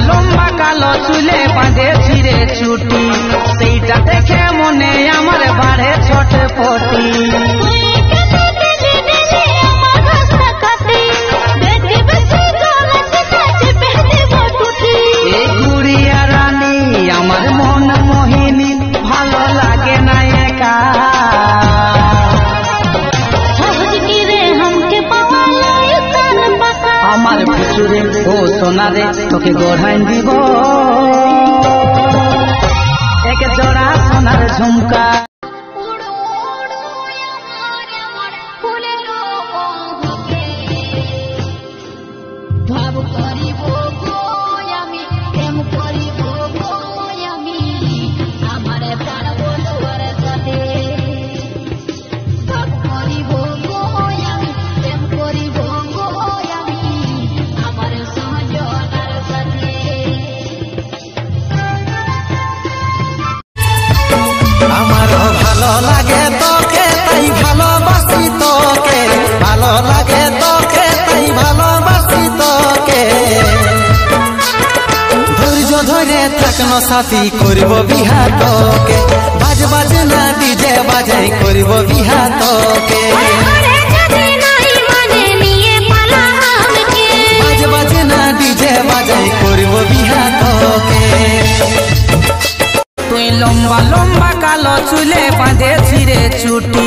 লম্বা কালো চুলে বাঁধে ছিঁড়ে ছুটি, সেইটা দেখে মনে আমার বাড়ে ছটপটি। এই গুড়িয়া রানী আমার মন মোহিনী, ভালো লাগে না একা। আমার ফুচুরে ও সোনারে তোকে গড়াই দিব এক জোড়া সোনার ঝুমকা। ভালো লাগে তোকে তাই ভালোবাসি তোকে, ভালো লাগে তোকে তাই ভালোবাসি তোকে। ধৈর্য ধরে থাকনো সাথী করব বিহা তোকে, বাজ বাজ না ডিজে বাজাই করব বিহা তোকে। বাজ বাজ না ডিজে বাজাই করব বিহা তোকে। তুই লম্বা লম্বা কালো চুলে বাঁধে ছিঁড়ে ছুটি,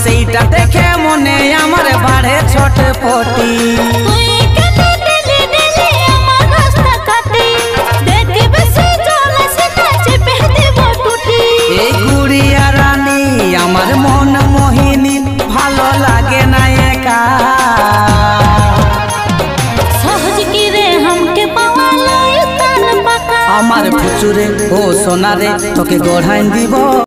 সেইটা দেখে মনে আমার বাড়ে ছটপটি। এই গুড়িয়া রানী আমার মন মোহিনী, ভালো লাগে না একা। আমার ফুচুরে ও সোনারে তোকে গড়াই দিব।